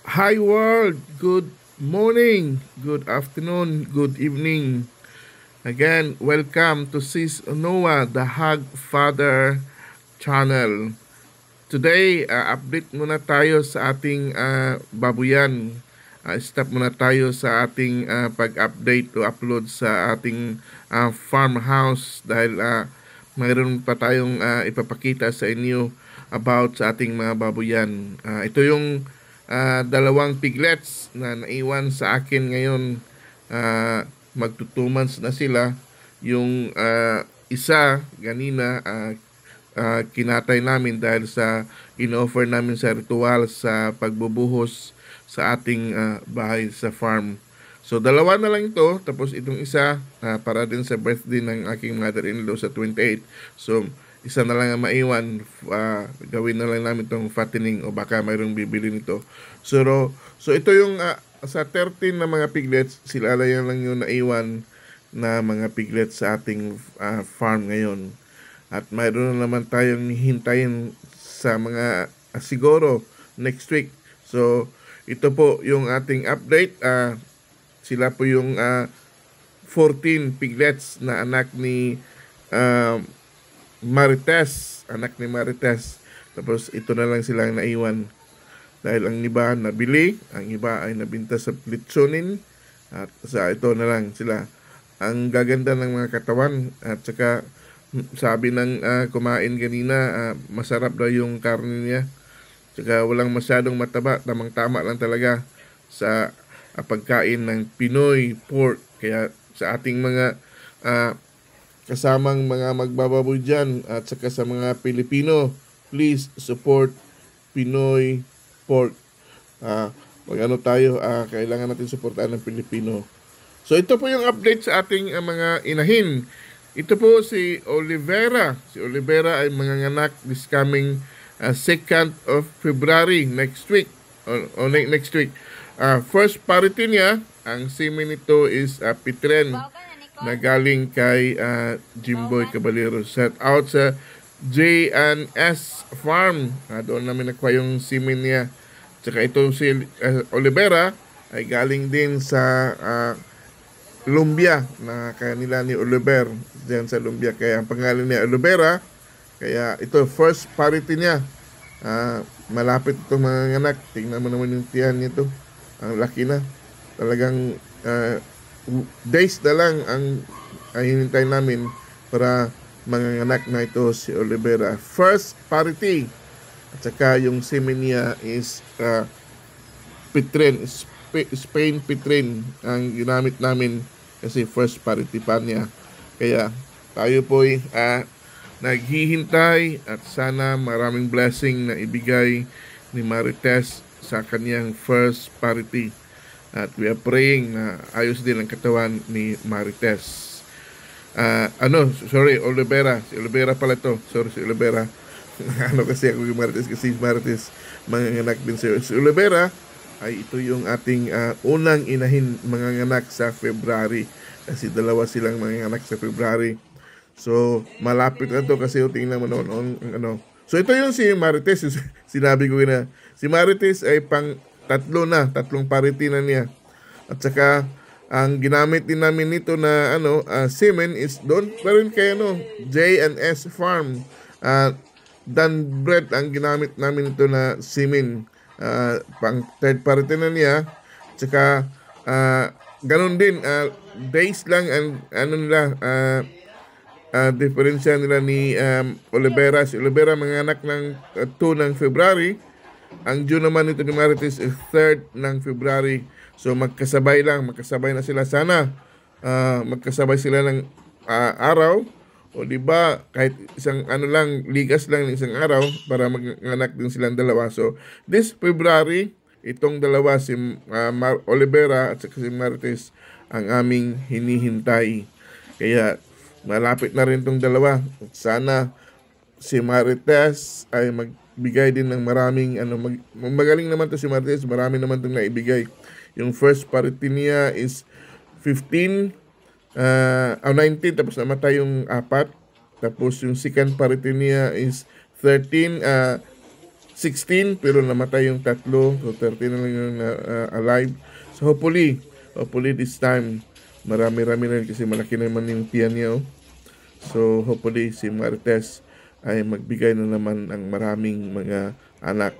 Hi world, good morning, good afternoon, good evening. Again, welcome to Sis Noah, the Hug Father channel. Today, update muna tayo sa ating babuyan. Stop muna tayo sa ating pag-update o upload sa ating farmhouse dahil mayroon pa tayong ipapakita sa inyo about sa ating mga babuyan. Ito yung dalawang piglets na naiwan sa akin ngayon. Magto 2 months na sila. Yung isa ganina kinatay namin dahil sa in-offer namin sa ritual sa pagbubuhos sa ating bahay sa farm. So dalawa na lang ito, tapos itong isa para din sa birthday ng aking mother-in-law sa 28. So isa na lang ang maiwan, gawin na lang namin itong fattening o baka mayroong bibili nito. So ito yung sa 13 na mga piglets, sila lang yung naiwan na mga piglets sa ating farm ngayon. At mayroon na naman tayong hintayin sa mga siguro next week. So ito po yung ating update. Sila po yung 14 piglets na anak ni uh, Marites. Anak ni Marites. Tapos ito na lang silang naiwan. Dahil ang iba nabili, ang iba ay nabinta sa litsunin. At sa ito na lang sila. Ang gaganda ng mga katawan at saka sabi ng kumain kanina, masarap daw yung karne niya. Tsaka walang masyadong mataba, tamang-tama lang talaga sa pagkain ng Pinoy pork. Kaya sa ating mga kasamang mga magbababoy dyan at saka sa mga Pilipino, please support Pinoy pork. Mag ano tayo, kailangan natin supportahan ng Pilipino. So ito po yung update sa ating mga inahin. Ito po si Olivera. Si Olivera ay manganganak this coming 2nd of February next week. Next week. First parity niya, ang semen nito is Pitren na galing kay Jimboy Caballero. Set out sa J&S Farm. Doon namin nakuha yung semen niya. Tsaka ito si Olivera ay galing din sa Lumbia na kanila ni Oliver diyan sa Lumbia. Kaya ang pangalan niya Olivera. Kaya ito first parity niya. Malapit itong mga anak. Tingnan mo naman yung tiyan nito. Ang laki na. Talagang days na lang ang hinintay namin para mga anak na ito si Olivera. First parity. At saka yung semen niya is Pitren. Spain Pitren ang ginamit namin kasi first parity pa niya. Kaya tayo po'y naghihintay at sana maraming blessing na ibigay ni Marites sa kanyang first parity. At we are praying na ayos din ang katawan ni Marites. Olivera. Si Olivera pala to. Sorry, si Olivera. Kasi ako yung Marites kasi Marites manganganak din si Olivera. Ay ito yung ating unang inahin manganganak sa February. Kasi dalawa silang manganganak sa February. So, malapit na to kasi tingnan mo noon ano. So, ito yung si Marites. Sinabi ko na, si Marites ay tatlong parity na niya. At saka, ang ginamit din namin nito na semen is doon pa rin kay J&S Farm. Dunbred ang ginamit namin ito na semen. Pang third party na niya. Tsaka ganun din days lang ang nila diferensya nila ni Olivera. Si Olivera manganak ng 2 ng February. Ang due naman nito ni Marites is 3rd ng February. So magkasabay na sila sana. Magkasabay sila ng araw. O di ba kahit isang ligas lang ng isang araw para manganak din silang dalawa. So this February, itong dalawa si Olivera at si Marites ang aming hinihintay. Kaya malapit na rin itong dalawa. Sana si Marites ay magbigay din ng maraming magaling naman to si Marites, marami naman itong naibigay. Yung first parity niya is 15 19, tapos namatay yung 4. Tapos yung second parity niya is 13, 16 pero namatay yung tatlo. So 13 na lang yung alive. So hopefully this time marami-rami na rin kasi malaki naman yung tiyan niya. So hopefully si Marites ay magbigay na naman ng maraming mga anak.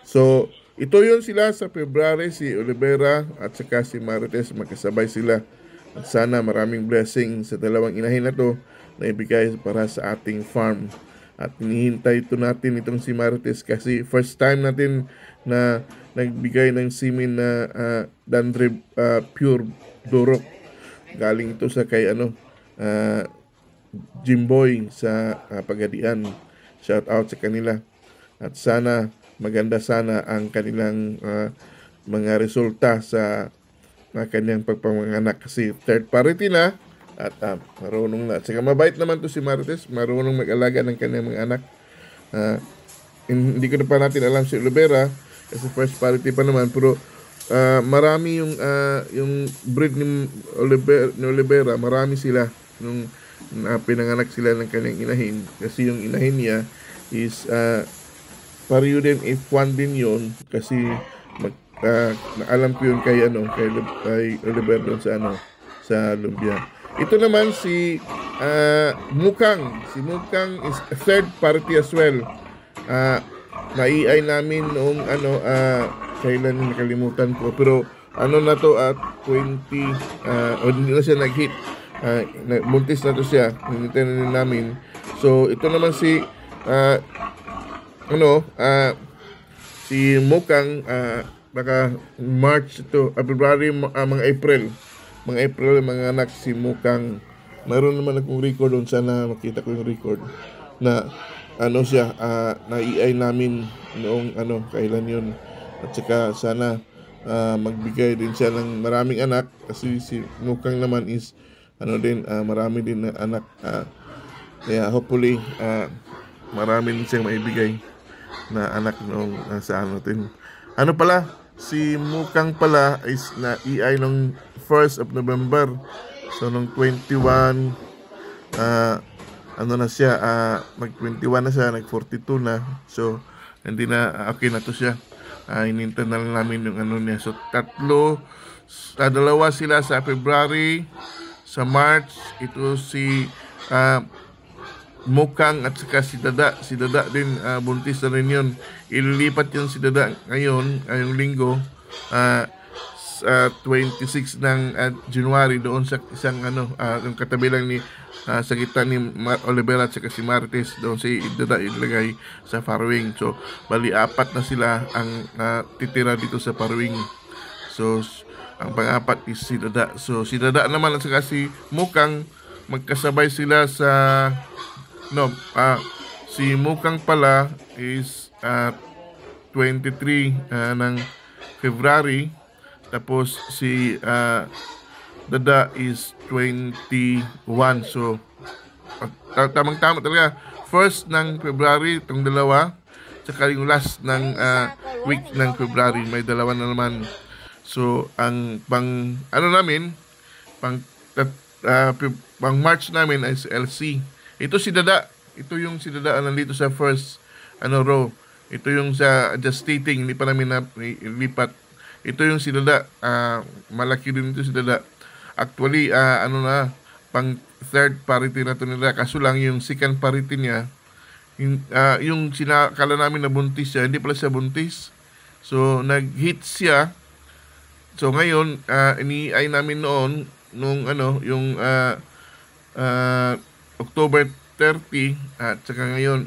So ito yun sila sa February, si Olivera at saka si Marites, magkasabay sila. At sana maraming blessing sa dalawang inahin na to na ibigay para sa ating farm. At hinihintay ito natin itong si Marites kasi first time natin na nagbigay ng simin na Dandruff pure durok. Galing ito sa kay Jimboy sa Pagadian. Shout out sa kanila. At sana maganda sana ang kanilang mga resulta sa kanyang pagpapanganak kasi third party na at marunong na. At saka mabait naman to si Marites, marunong mag-alaga ng kanyang mga anak. Hindi ko na pa natin alam si Olivera kasi first party pa naman, pero marami yung breed ni Olivera, marami sila nung pinanganak sila ng kanyang inahin kasi yung inahin niya is pareho din F1 din yun kasi alam ko yun kay Oliver doon sa Lumbia. Ito naman si Mukang. Si Mukang is a third party as well. Na-EI namin noong kailan nakalimutan ko, pero na to at 20 hindi na siya nag-hit. Buntis na to siya. Hinintay na namin. So ito naman si si Mukang, baka March ito, February, mga April mga anak si Mukang. Mayroon naman akong record doon, sana makita ko yung record na siya na-EI namin noong kailan yun. At saka sana magbigay din siya ng maraming anak kasi si Mukang naman is marami din na anak. Kaya hopefully marami din siyang maibigay na anak noong sa natin. Pala, si Mukang pala is na EI nung 1st of November. So nung 21 na siya, nag-21 na siya, nag-42 na. So hindi na okay na to siya. Hinintay na lang namin yung niya. So dalawa sila sa February. Sa March, ito si Mukang at saka si Dada. Si Dada din, buntis na rin yun. Ililipat yun si Dada ngayong linggo, 26 ng January, doon sa isang yung katabi lang ni sa gitna ni Olivera at saka si Marites, doon si Dada ilagay sa farrowing. So bali 4 na sila ang titira dito sa farrowing. So ang pang-apat is si Dada. So si Dada naman at saka si Mukang magkasabay sila sa si Mukang pala is 23 ng February, tapos si Dada is 21. So tamang-tama talaga, first ng February itong dalawa, saka yung last ng week ng February may dalawa na naman. So ang pang March namin ay si LC. Ito si Dada. Ito yung si Dada nandito sa first row. Ito yung sa gestating, hindi pa namin lipat. Ito yung si Dada. Malaki din ito si Dada. Actually, pang third parity na ito nila. Kaso lang yung second parity niya, yung sinakala namin na buntis siya, hindi pala siya buntis. So, nag-hit siya. So, ngayon, ini-EI namin noon, yung October 30, at saka ngayon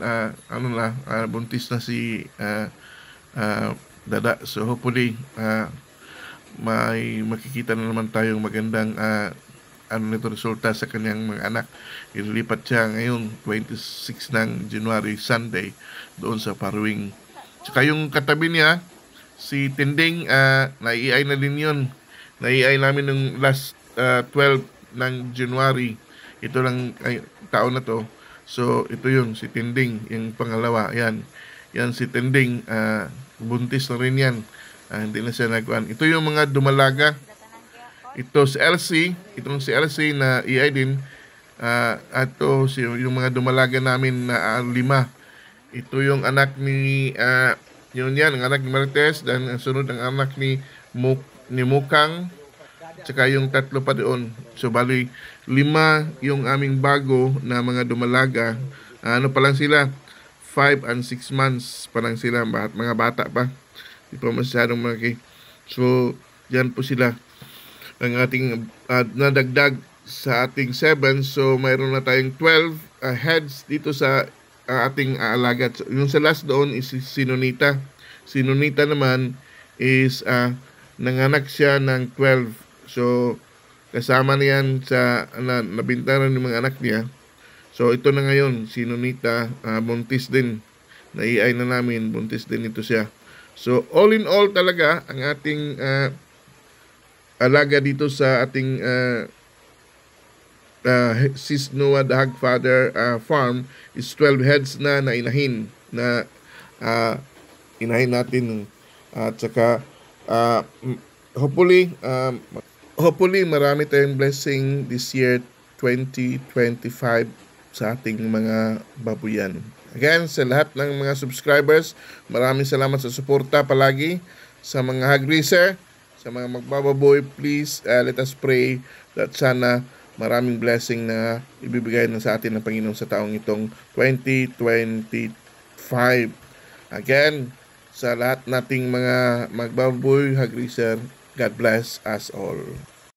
buntis na si Dada. So hopefully may makikita na naman tayong magandang resulta sa kanyang mga anak. Ililipat siya ngayon 26 ng January, Sunday, doon sa farrowing. Saka yung katabi niya si Tinding, na-EI na din yun. Na-EI namin ng last 12 ng January. Ito lang taon na to. So ito yun, si Tinding, yung pangalawa. Yan si Tinding, buntis na rin yan. Hindi na siya nagkuhan. Ito yung mga dumalaga. Ito si LC, itong si LC na EI din. Yung mga dumalaga namin na 5. Ito yung anak ni Yun yan, ang anak ni Marites, dan ang sunod ang anak ni Mukang, tsaka yung tatlo pa doon. So, bali, 5 yung aming bago na mga dumalaga. Ano pa lang sila? 5 and 6 months pa lang sila. Mga bata pa. Di pa masyadong malaki. So, yan po sila. Ang ating nadagdag sa ating 7. So, mayroon na tayong 12 heads dito sa ating alaga. So, yung sa last doon is si Sinonita. Sinonita naman is nanganak siya ng 12. So, kasama niyan sa nabintaran ng mga anak niya. So, ito na ngayon, si Nonita, buntis din. Naiay na namin, buntis din ito siya. So, all in all talaga, ang ating alaga dito sa ating Sis Noah the Hagfather farm is 12 heads na inahin na inahin natin. At saka, hopefully marami tayong blessing this year 2025 sa ating mga babuyan. Again, sa lahat ng mga subscribers, maraming salamat sa suporta palagi. Sa mga hog raiser, sa mga magbababoy, please let us pray that sana maraming blessing na ibibigay na sa atin ng Panginoon sa taong itong 2025. Again, sa lahat nating mga magbababoy, hog raiser, God bless us all.